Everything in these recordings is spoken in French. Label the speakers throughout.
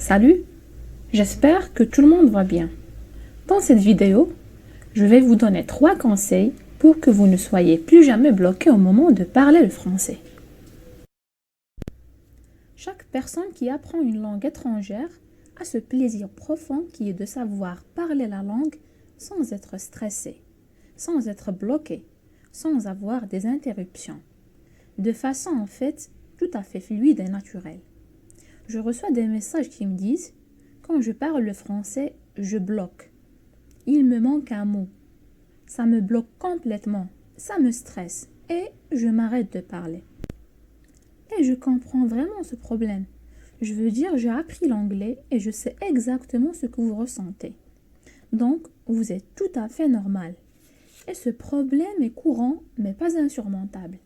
Speaker 1: Salut, j'espère que tout le monde va bien. Dans cette vidéo, je vais vous donner 3 conseils pour que vous ne soyez plus jamais bloqué au moment de parler le français. Chaque personne qui apprend une langue étrangère a ce plaisir profond qui est de savoir parler la langue sans être stressé, sans être bloqué, sans avoir des interruptions, de façon en fait tout à fait fluide et naturelle. Je reçois des messages qui me disent « Quand je parle le français, je bloque. Il me manque un mot. Ça me bloque complètement. Ça me stresse. Et je m'arrête de parler. » Et je comprends vraiment ce problème. Je veux dire, j'ai appris l'anglais et je sais exactement ce que vous ressentez. Donc, vous êtes tout à fait normal. Et ce problème est courant, mais pas insurmontable.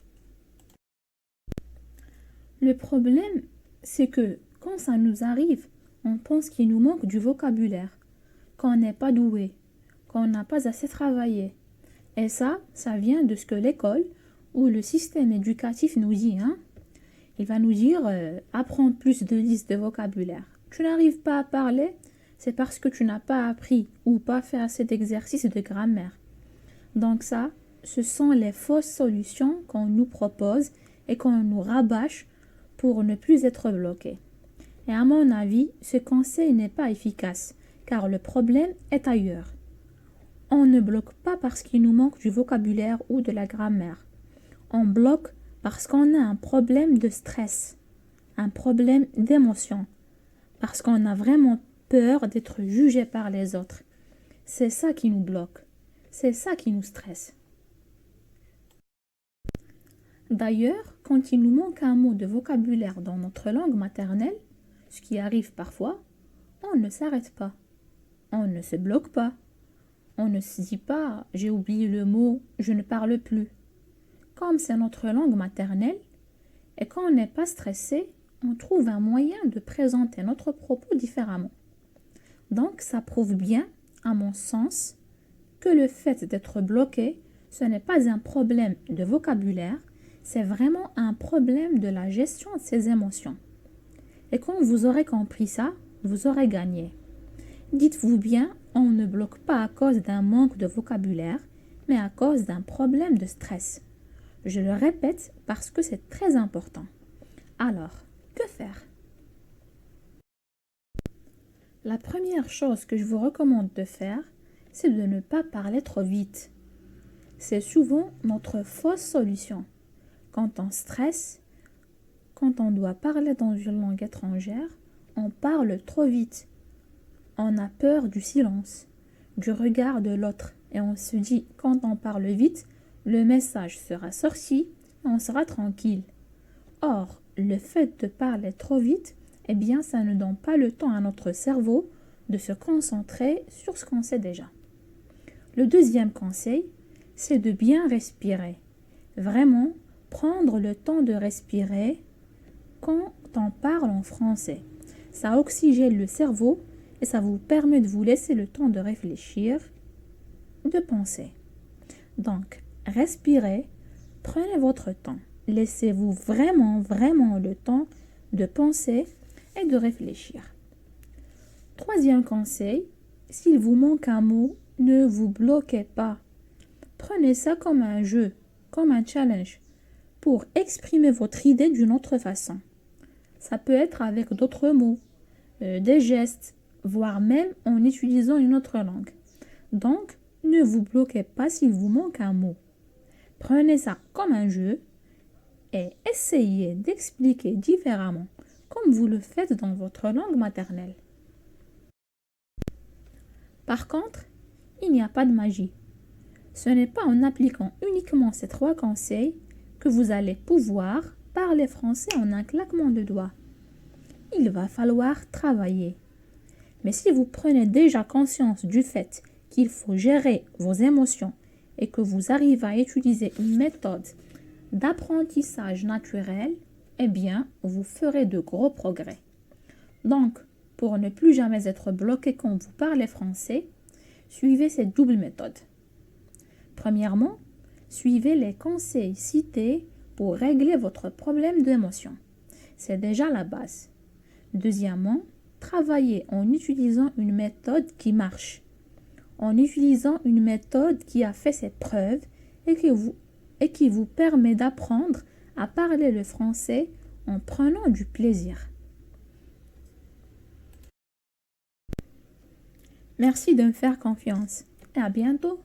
Speaker 1: Le problème, c'est que quand ça nous arrive, on pense qu'il nous manque du vocabulaire, qu'on n'est pas doué, qu'on n'a pas assez travaillé. Et ça vient de ce que l'école ou le système éducatif nous dit. Il va nous dire apprends plus de listes de vocabulaire. Tu n'arrives pas à parler, c'est parce que tu n'as pas appris ou pas fait assez d'exercices de grammaire. Donc ça, ce sont les fausses solutions qu'on nous propose et qu'on nous rabâche pour ne plus être bloqué. Et à mon avis, ce conseil n'est pas efficace, car le problème est ailleurs. On ne bloque pas parce qu'il nous manque du vocabulaire ou de la grammaire. On bloque parce qu'on a un problème de stress, un problème d'émotion, parce qu'on a vraiment peur d'être jugé par les autres. C'est ça qui nous bloque, c'est ça qui nous stresse. D'ailleurs, quand il nous manque un mot de vocabulaire dans notre langue maternelle, ce qui arrive parfois, on ne s'arrête pas, on ne se bloque pas, on ne se dit pas « j'ai oublié le mot, je ne parle plus ». Comme c'est notre langue maternelle, et quand on n'est pas stressé, on trouve un moyen de présenter notre propos différemment. Donc ça prouve bien, à mon sens, que le fait d'être bloqué, ce n'est pas un problème de vocabulaire, c'est vraiment un problème de la gestion de ses émotions. Et quand vous aurez compris ça, vous aurez gagné. Dites-vous bien, on ne bloque pas à cause d'un manque de vocabulaire, mais à cause d'un problème de stress. Je le répète parce que c'est très important. Alors, que faire? La première chose que je vous recommande de faire, c'est de ne pas parler trop vite. C'est souvent notre fausse solution. Quand on stresse, quand on doit parler dans une langue étrangère, on parle trop vite. On a peur du silence, du regard de l'autre et on se dit quand on parle vite, le message sera sorti et on sera tranquille. Or, le fait de parler trop vite, eh bien ça ne donne pas le temps à notre cerveau de se concentrer sur ce qu'on sait déjà. Le deuxième conseil, c'est de bien respirer. Vraiment, prendre le temps de respirer quand on parle en français. Ça oxygène le cerveau et ça vous permet de vous laisser le temps de réfléchir, de penser. Donc, respirez, prenez votre temps. Laissez-vous vraiment le temps de penser et de réfléchir. Troisième conseil, s'il vous manque un mot, ne vous bloquez pas. Prenez ça comme un jeu, comme un challenge, pour exprimer votre idée d'une autre façon. Ça peut être avec d'autres mots, des gestes, voire même en utilisant une autre langue. Donc, ne vous bloquez pas s'il vous manque un mot. Prenez ça comme un jeu et essayez d'expliquer différemment, comme vous le faites dans votre langue maternelle. Par contre, il n'y a pas de magie. Ce n'est pas en appliquant uniquement ces 3 conseils que vous allez pouvoir parler français en un claquement de doigts. Il va falloir travailler. Mais si vous prenez déjà conscience du fait qu'il faut gérer vos émotions et que vous arrivez à utiliser une méthode d'apprentissage naturel, eh bien, vous ferez de gros progrès. Donc, pour ne plus jamais être bloqué quand vous parlez français, suivez cette double méthode. Premièrement, suivez les conseils cités pour régler votre problème d'émotion. C'est déjà la base. Deuxièmement, travailler en utilisant une méthode qui marche, en utilisant une méthode qui a fait ses preuves et qui vous permet d'apprendre à parler le français en prenant du plaisir. Merci de me faire confiance et à bientôt.